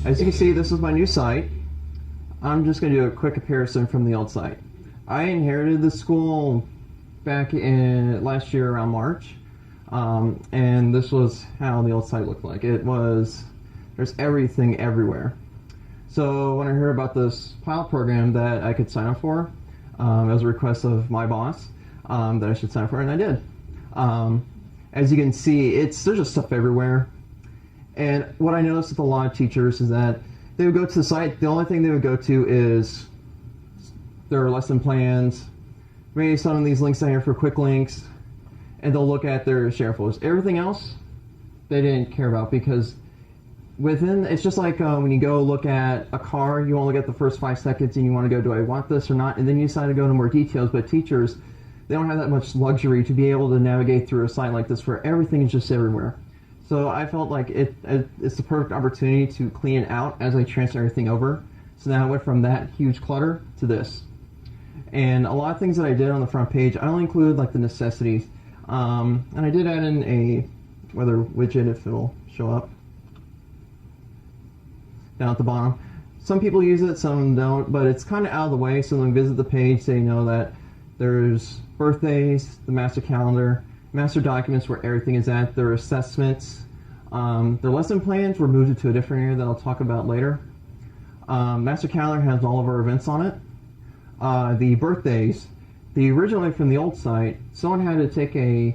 As you can see, this is my new site. I'm just going to do a quick comparison from the old site. I inherited the school back in last year around March, and this was how the old site looked like. There's everything everywhere. So when I heard about this pilot program that I could sign up for, it was a request of my boss that I should sign up for, and I did. As you can see, there's just stuff everywhere. And what I noticed with a lot of teachers is that they would go to the site, the only thing they would go to is their lesson plans, maybe some of these links down here for quick links, and they'll look at their share folders. Everything else, they didn't care about, because it's just like when you go look at a car, you only get the first 5 seconds and you want to go, do I want this or not? And then you decide to go into more details. But teachers, they don't have that much luxury to be able to navigate through a site like this where everything is just everywhere. So I felt like it's the perfect opportunity to clean it out as I transfer everything over. So now I went from that huge clutter to this. And a lot of things that I did on the front page, I only included like the necessities. And I did add in a weather widget if it'll show up down at the bottom. Some people use it, some don't, but it's kind of out of the way, so when they visit the page, they know that there's birthdays, the master calendar, master documents where everything is at, their assessments, their lesson plans were moved to a different area that I'll talk about later. Master calendar has all of our events on it. The birthdays, originally from the old site, someone had to take a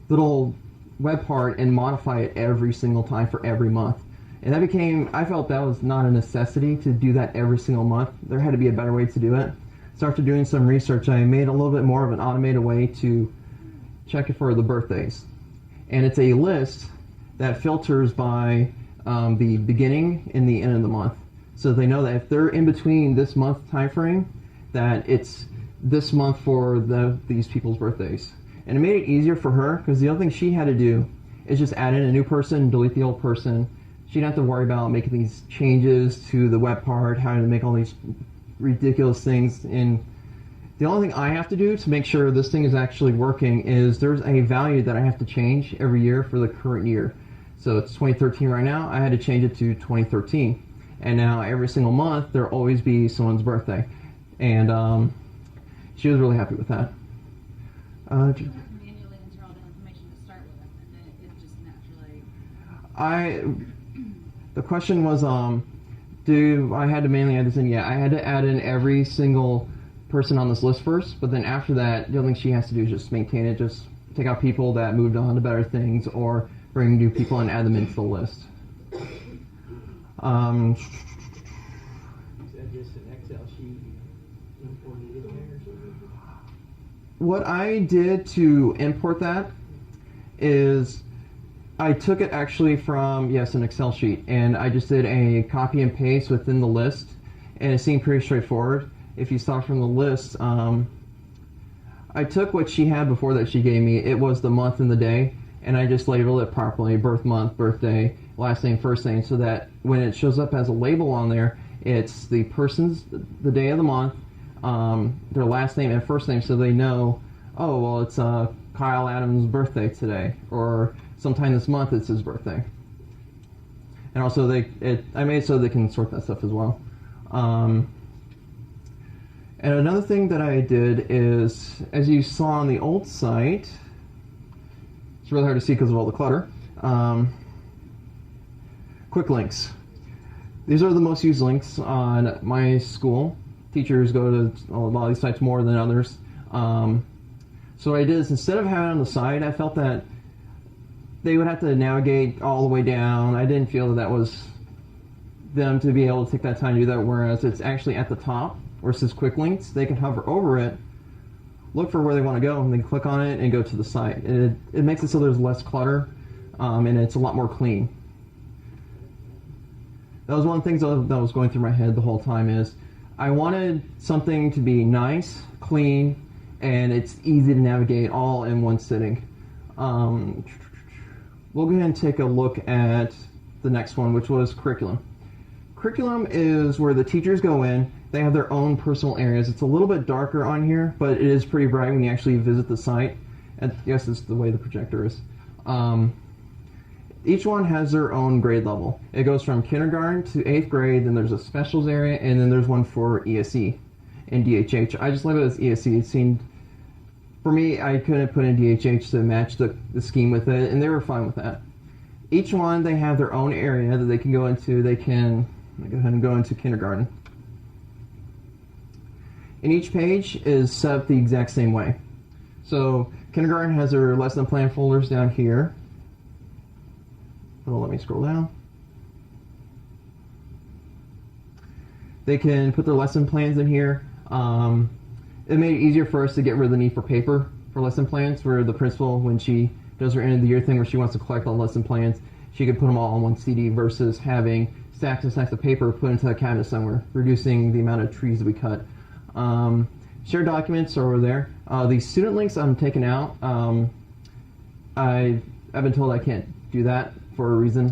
little web part and modify it every single time for every month. And I felt that was not a necessity to do that every single month. There had to be a better way to do it. So after doing some research, I made a little bit more of an automated way to check it for the birthdays. And it's a list that filters by the beginning and the end of the month. So they know that if they're in between this month time frame, that it's this month for these people's birthdays. And it made it easier for her, because the other thing she had to do is just add in a new person, delete the old person. She didn't have to worry about making these changes to the web part, having to make all these ridiculous things. And the only thing I have to do to make sure this thing is actually working is there's a value that I have to change every year for the current year. So it's 2013 right now. I had to change it to 2013. And now every single month there'll always be someone's birthday. And she was really happy with that. Manually enter all the information to start with, and then it just naturally. The question was, do I had to manually add this in? Yeah, I had to add in every single person on this list first, but then after that, the only thing she has to do is just maintain it, just take out people that moved on to better things, or bring new people and add them into the list. Is that just an Excel sheet imported in there or something? What I did to import that is I took it actually from, yes, an Excel sheet, and I just did a copy and paste within the list, and it seemed pretty straightforward. If you saw from the list, I took what she had before that she gave me. It was the month and the day, and I just labeled it properly, birth month, birthday, last name, first name, so that when it shows up as a label on there, it's the person's, the day of the month, their last name and first name, so they know, oh, well, it's Kyle Adams' birthday today, or sometime this month it's his birthday. And also I made it so they can sort that stuff as well. And another thing that I did is, as you saw on the old site, it's really hard to see because of all the clutter, quick links. These are the most used links on my school. Teachers go to a lot of these sites more than others. So what I did is, instead of having it on the side, I felt that they would have to navigate all the way down. I didn't feel that was them to be able to take that time to do that, whereas it's actually at the top where it says quick links. They can hover over it, look for where they want to go, and then click on it and go to the site. It makes it so there's less clutter, and it's a lot more clean. That was one of the things that was going through my head the whole time, is I wanted something to be nice, clean, and it's easy to navigate all in one sitting. We'll go ahead and take a look at the next one, which was curriculum. Curriculum is where the teachers go in. They have their own personal areas. It's a little bit darker on here, but it is pretty bright when you actually visit the site. I guess it's the way the projector is. each one has their own grade level. It goes from kindergarten to 8th grade, then there's a specials area, and then there's one for ESE and DHH. I just left it as ESE. It seemed, for me, I couldn't put in DHH to match the scheme with it, and they were fine with that. Each one, they have their own area that they can go into. They can go ahead and go into kindergarten. And each page is set up the exact same way. So kindergarten has their lesson plan folders down here. Let me scroll down. They can put their lesson plans in here. It made it easier for us to get rid of the need for paper for lesson plans, where the principal, when she does her end of the year thing where she wants to collect all lesson plans, she could put them all on one CD versus having stacks and stacks of paper put into a cabinet somewhere, reducing the amount of trees that we cut. Shared documents are over there. The student links I'm taking out. I've been told I can't do that for a reason.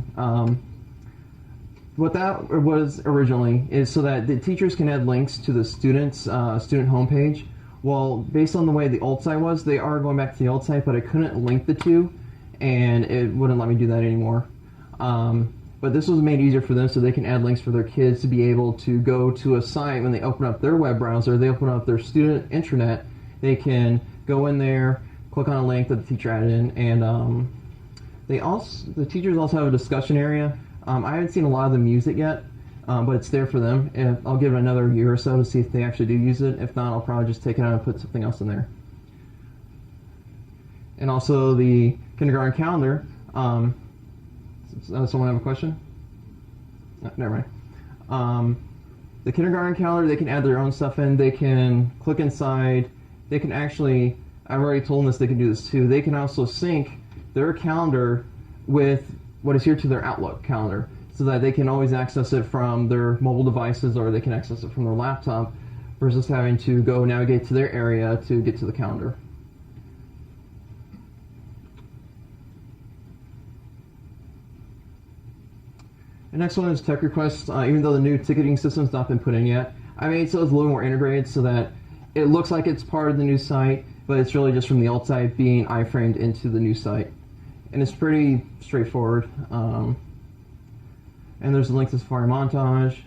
What that was originally is so that the teachers can add links to the students' student homepage. Well, based on the way the old site was, they are going back to the old site, but I couldn't link the two, and it wouldn't let me do that anymore. But this was made easier for them so they can add links for their kids to be able to go to a site when they open up their web browser, they open up their student intranet, they can go in there, click on a link that the teacher added in, and the teachers also have a discussion area. I haven't seen a lot of them use it yet, but it's there for them. And I'll give it another year or so to see if they actually do use it. If not, I'll probably just take it out and put something else in there. And also the kindergarten calendar. Someone have a question? No, never mind. The kindergarten calendar, they can add their own stuff in. They can click inside. They can actually, I've already told them this, they can do this too. They can also sync their calendar with what is here to their Outlook calendar, so that they can always access it from their mobile devices, or they can access it from their laptop versus having to go navigate to their area to get to the calendar. The next one is tech requests. Even though the new ticketing system's not been put in yet, I made so it's a little more integrated so that it looks like it's part of the new site, but it's really just from the old site being iframed into the new site. And it's pretty straightforward. And there's a link to Safari Montage.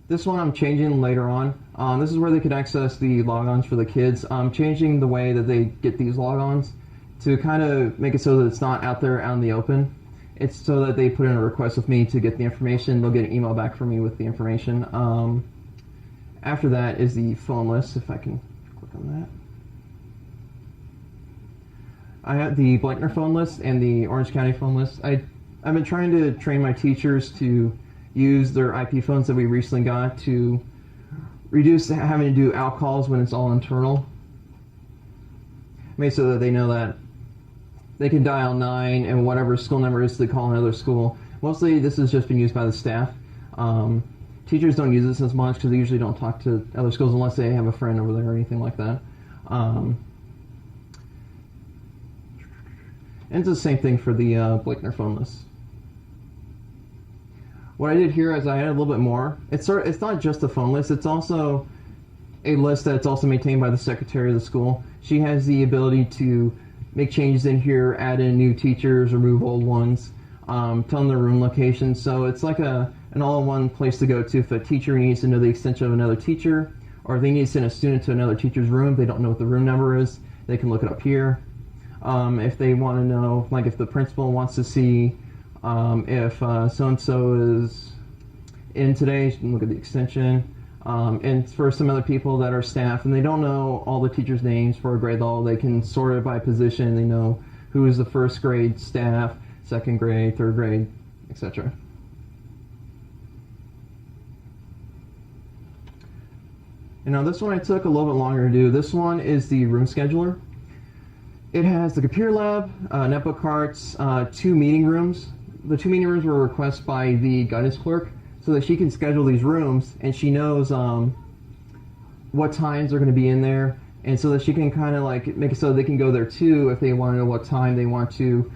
This one I'm changing later on. This is where they could access the logons for the kids. I'm changing the way that they get these logons to kind of make it so that it's not out there out in the open. It's so that they put in a request with me to get the information. They'll get an email back from me with the information. After that is the phone list, if I can click on that. I have the Blankner phone list and the Orange County phone list. I've been trying to train my teachers to use their IP phones that we recently got to reduce having to do out calls when it's all internal. Made so that they know that they can dial 9 and whatever school number is to call another school. Mostly this has just been used by the staff. Teachers don't use this as much because they usually don't talk to other schools unless they have a friend over there or anything like that. And it's the same thing for the Blankner phone list. What I did here is I added a little bit more. It's not just a phone list, it's also a list that's also maintained by the secretary of the school. She has the ability to make changes in here, add in new teachers, remove old ones, tell them their room location. So it's like an all-in-one place to go to if a teacher needs to know the extension of another teacher, or if they need to send a student to another teacher's room, they don't know what the room number is, they can look it up here. If they want to know, like if the principal wants to see if so-and-so is in today, you can look at the extension. And for some other people that are staff and they don't know all the teachers' names for a grade level, they can sort it by position. They know who is the first grade staff, second grade, third grade, etc. And now this one I took a little bit longer to do. This one is the room scheduler. It has the computer lab, netbook carts, 2 meeting rooms. The 2 meeting rooms were requested by the guidance clerk so that she can schedule these rooms and she knows what times are going to be in there, and so that she can kind of like make it so they can go there too if they want to know what time they want to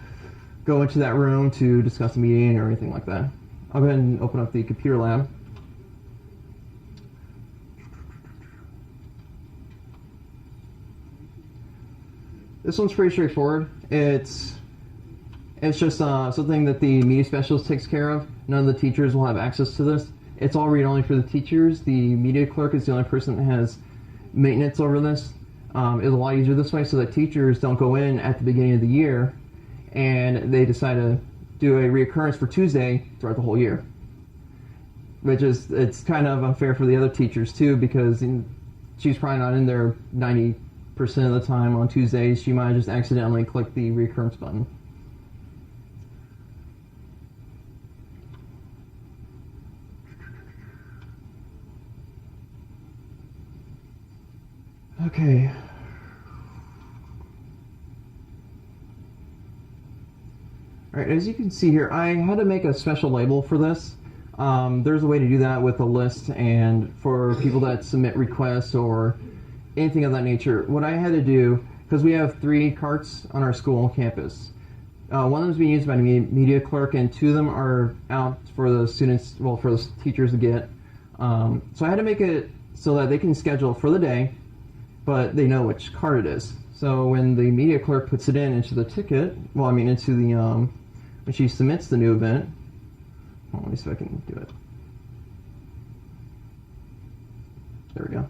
go into that room to discuss a meeting or anything like that. I'll go ahead and open up the computer lab. This one's pretty straightforward. It's It's just something that the media specialist takes care of. None of the teachers will have access to this. It's all read-only for the teachers. The media clerk is the only person that has maintenance over this. It's a lot easier this way so that teachers don't go in at the beginning of the year and they decide to do a reoccurrence for Tuesday throughout the whole year. Which is, it's kind of unfair for the other teachers too, because she's probably not in there 90% of the time on Tuesdays. She might just accidentally click the reoccurrence button. Okay. Alright, as you can see here, I had to make a special label for this. There's a way to do that with a list and for people that submit requests or anything of that nature. What I had to do, because we have 3 carts on our school campus. One of them is being used by the media clerk and 2 of them are out for the students, well, for the teachers to get. So I had to make it so that they can schedule for the day, but they know which cart it is. So when the media clerk puts it into the ticket, well, I mean into the, when she submits the new event, well, let me see if I can do it. There we go.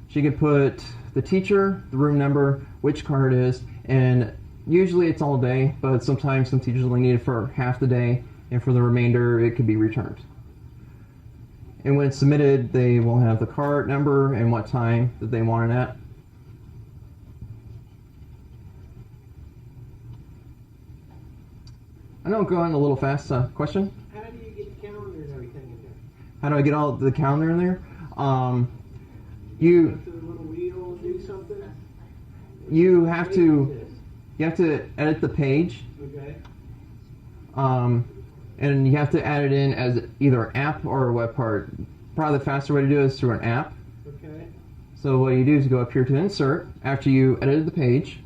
She could put the teacher, the room number, which cart it is, and usually it's all day, but sometimes some teachers only need it for half the day, and for the remainder it could be returned. And when it's submitted, they will have the cart number and what time that they want it at. I know I'm going a little fast. Question? How do you get the calendar and everything in there? How do I get all the calendar in there? Go You to the little wheel and do something? you have What to is this? you have to edit the page, Okay. and you have to add it in as either an app or a web part. Probably the faster way to do it is through an app. Okay. So what you do is you go up here to insert after you edited the page,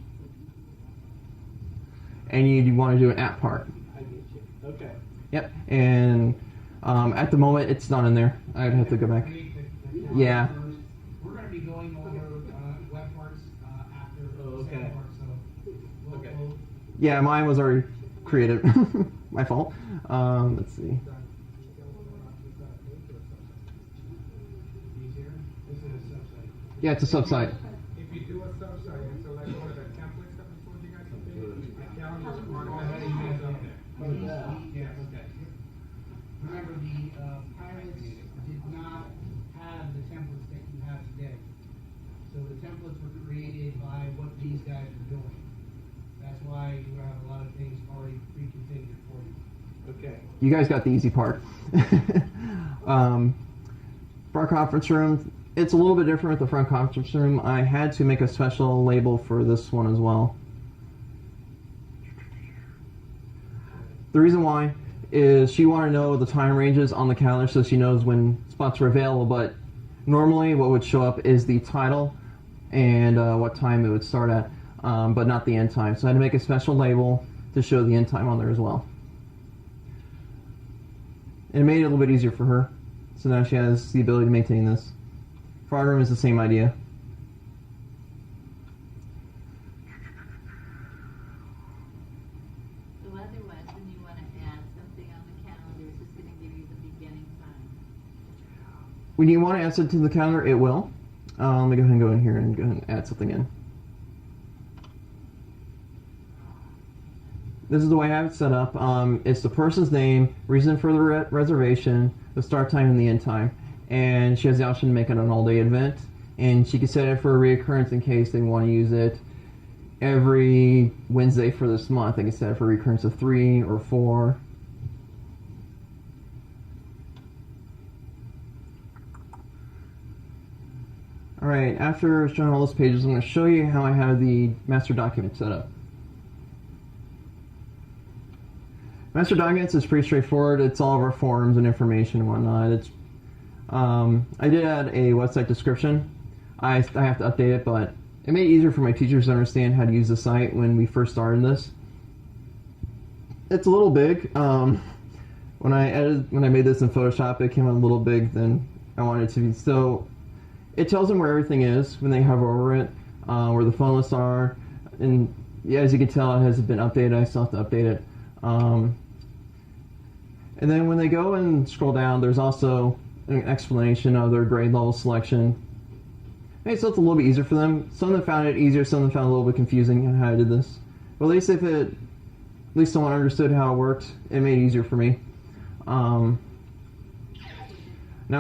and you want to do an app part. I get you. Okay. Yep. And at the moment it's not in there. I'd have to go back. Yeah. We're going to be going over web parts after Oh, the okay. second part, so Okay. Yeah, mine was already created. My fault. Let's see. easier. This is a subsite. Yeah, it's a subsite. If you do a subsite and select one of the templates that we told you guys to do, the calendar's automatically made up there. Yes. Okay. Remember, the pilots did not have the templates that you have today. So the templates were created by what these guys are doing. That's why you have a lot of things already pre-configured for you. Okay. You guys got the easy part. Front conference room. It's a little bit different with the front conference room. I had to make a special label for this one as well. The reason why is she wanted to know the time ranges on the calendar so she knows when spots are available, but normally what would show up is the title and what time it would start at, but not the end time. So I had to make a special label to show the end time on there as well. And it made it a little bit easier for her. So now she has the ability to maintain this. Frog room is the same idea. So otherwise, when you want to add something on the calendar, it's just going to give you the beginning time. When you want to add something to the calendar, it will. Let me go ahead and go in here and go ahead and add something in. This is the way I have it set up. It's the person's name, reason for the reservation, the start time, and the end time. And she has the option to make it an all-day event. And she can set it for a reoccurrence in case they want to use it every Wednesday for this month. They can set it for a recurrence of 3 or 4. Alright, after showing all those pages, I'm going to show you how I have the master document set up. Master documents is pretty straightforward. It's all of our forms and information and whatnot. It's I did add a website description. I have to update it, but it made it easier for my teachers to understand how to use the site when we first started this. It's a little big. When I made this in Photoshop, it came out a little big than I wanted it to be. So it tells them where everything is when they hover over it, where the phone lists are, and yeah, as you can tell, it hasn't been updated. I still have to update it. And then when they go and scroll down, there's also an explanation of their grade level selection. Hey, so it's a little bit easier for them. Some of them found it easier, some of them found it a little bit confusing on how I did this. But at least someone understood how it worked, it made it easier for me. Now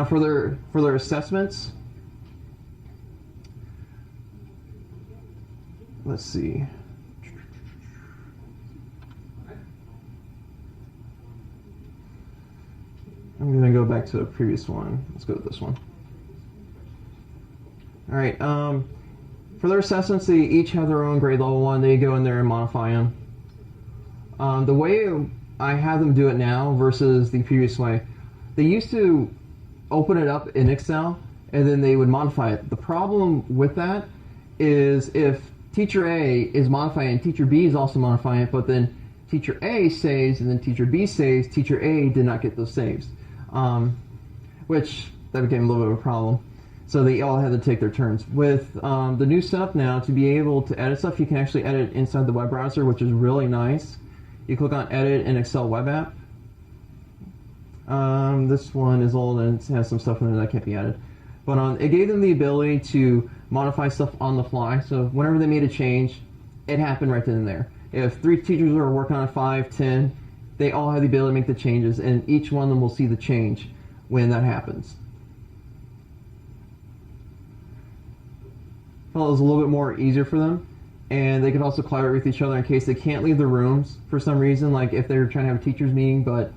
for their assessments, let's see. I'm going to go back to a previous one. Let's go to this one. All right. For their assessments, they each have their own grade level one. They go in there and modify them. The way I have them do it now versus the previous way, they used to open it up in Excel and then they would modify it. The problem with that is if teacher A is modifying and teacher B is also modifying it, but then teacher A saves and then teacher B saves, teacher A did not get those saves. Which that became a little bit of a problem. So they all had to take their turns. With the new setup now, to be able to edit stuff, you can actually edit inside the web browser, which is really nice. You click on Edit in Excel web app. This one is old and it has some stuff in there that can't be added. But it gave them the ability to modify stuff on the fly. So whenever they made a change, it happened right then and there. If 3 teachers were working on 5, 10, they all have the ability to make the changes, and each one of them will see the change when that happens. Felt it was a little bit more easier for them, and they could also collaborate with each other in case they can't leave the rooms for some reason, like if they're trying to have a teachers meeting, but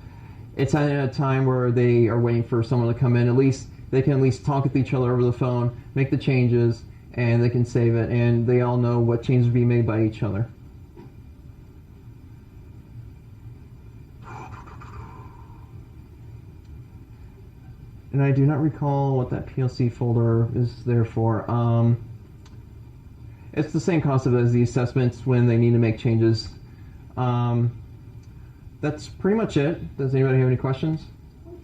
it's at a time where they are waiting for someone to come in. At least they can at least talk with each other over the phone, make the changes, and they can save it, and they all know what changes are being made by each other. And I do not recall what that PLC folder is there for. It's the same concept as the assessments when they need to make changes. That's pretty much it. Does anybody have any questions? Alright,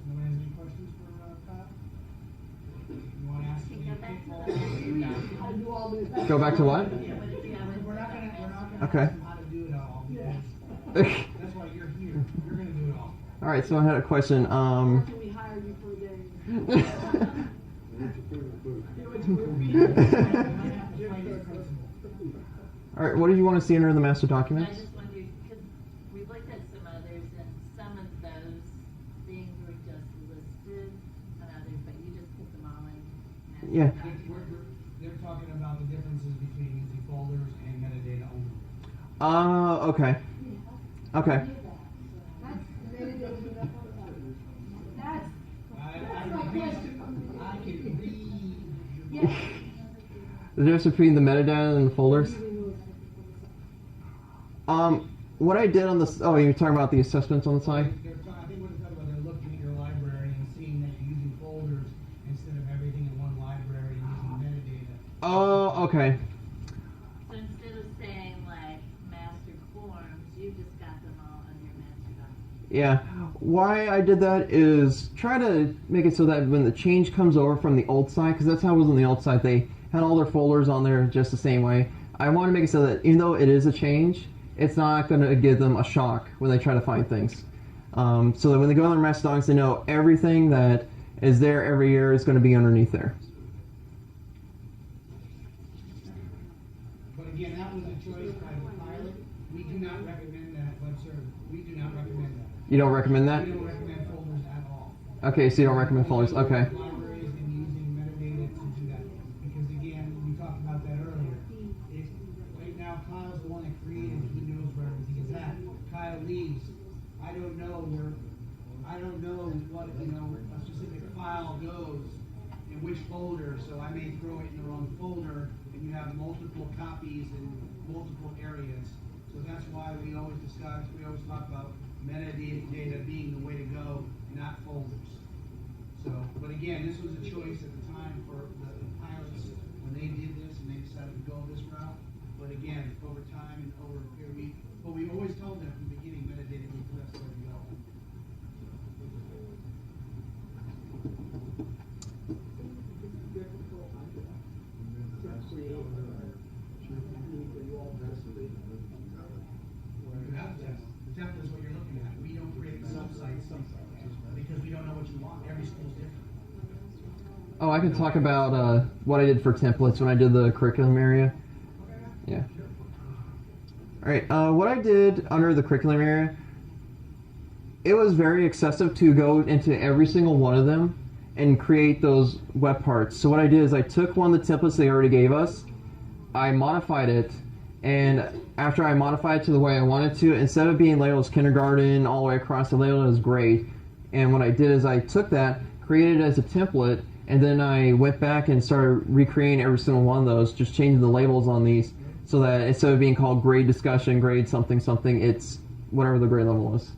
nobody has any questions for Kyle? You want to ask me? Go back to what? We're not gonna Okay. ask them how to do it all, because that's why you're here. You're gonna do it all. All right, so I had a question. Can we hire you for a day? All right, what did you want to see under the master I documents? just wondered, because we've looked at some others, and some of those things were just listed on others, but you just put them all in. master Yeah. documents. They're talking about the differences between using folders and metadata only. Okay. Okay. I can read. The difference between the metadata and the folders? What I did on this, oh, you're talking about the assessments on the side? I think what they're talking about, they're looking at your library and seeing that you're using folders instead of everything in one library and using metadata. Oh, okay. So instead of saying like master forms, you just got them all on your master documents. Yeah. Why I did that is try to make it so that when the change comes over from the old side, because that's how it was on the old side, they had all their folders on there just the same way. I want to make it so that even though it is a change, it's not going to give them a shock when they try to find things. So that when they go on their master docs, they know everything that is there every year is going to be underneath there. But again, that was a choice by the pilot. We do not recommend that web server. We do not recommend that. You don't recommend that? We don't recommend folders at all. Okay, so you don't recommend folders. Okay. Libraries and using metadata to do that. Because again, we talked about that earlier. If right now Kyle's the one that created, he knows where everything is at. Kyle leaves. I don't know what, a specific file goes in which folder, so I may throw it in the wrong folder and you have multiple copies in multiple areas. So that's why we always talk about metadata being the way to go, not folders. So, but again, this was a choice at the time for the pilots when they did this and they decided to go this route. But again, over time and over a period, but we always told them from the beginning metadata was the best way to go. I could talk about what I did for templates when I did the curriculum area. Yeah. All right. What I did under the curriculum area, it was very excessive to go into every single one of them and create those web parts. So what I did is I took one of the templates they already gave us, I modified it, and after I modified it to the way I wanted to, instead of being labeled as kindergarten all the way across, I labeled it as grade. And what I did is I took that, created it as a template, and then I went back and started recreating every single one of those, just changing the labels on these so that instead of being called grade discussion, grade something something, it's whatever the grade level is.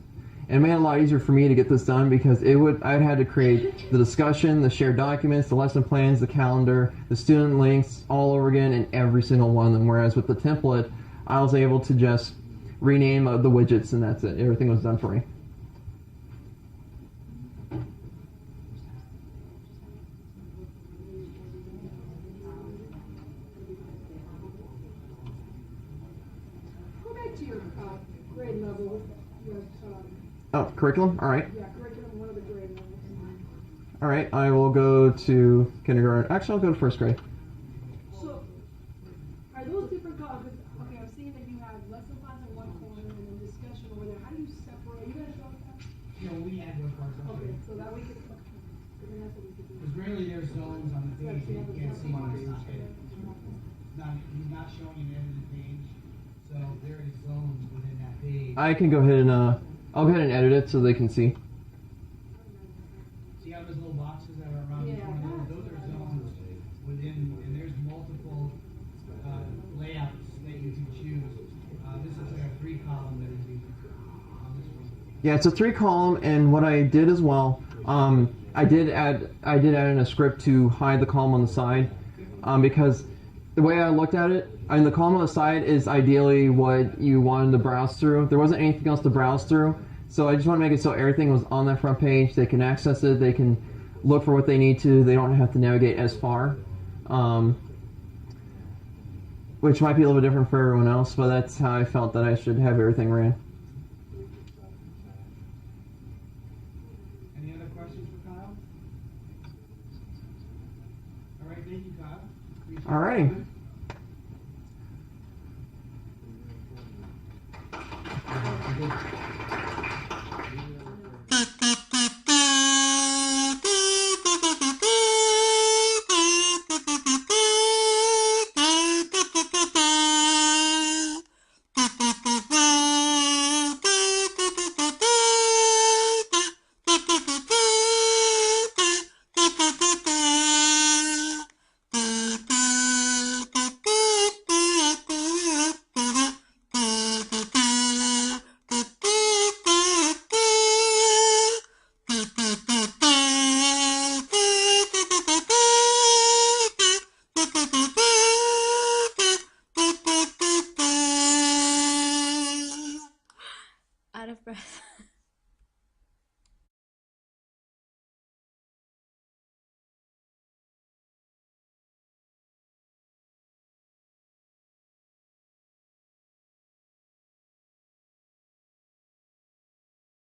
And it made it a lot easier for me to get this done because I'd had to create the discussion, the shared documents, the lesson plans, the calendar, the student links all over again in every single one of them. Whereas with the template, I was able to just rename the widgets and that's it. Everything was done for me. Go back to your grade level with Oh, curriculum? All right. yeah, curriculum, one of the grade levels. All right, I will go to kindergarten. Actually, I'll go to first grade. So, are those different columns? Okay, I'm seeing that you have lesson plans in one corner and then discussion over there. How do you separate? You gonna show us that? No, we had those parts on Okay, there. so that we can. Okay. Then that's what we could do. Because really there's zones on the page that you can't see on the page. He's not showing an edited page, so there is zones within that page. I can go ahead and I'll go ahead and edit it so they can see. See how those little boxes that are around each Yeah. one of those? Those are zones within, and there's multiple layouts that you can choose. This is like a 3-column that is used on this one. Yeah, it's a 3-column, and what I did as well, I did add in a script to hide the column on the side, because the way I looked at it, the column on the side is ideally what you wanted to browse through. There wasn't anything else to browse through, so I just want to make it so everything was on that front page. They can access it, they can look for what they need to, they don't have to navigate as far, which might be a little bit different for everyone else, but that's how I felt that I should have everything ran. Any other questions for Kyle? All right, thank you, Kyle. Appreciate All righty. it. Out of breath.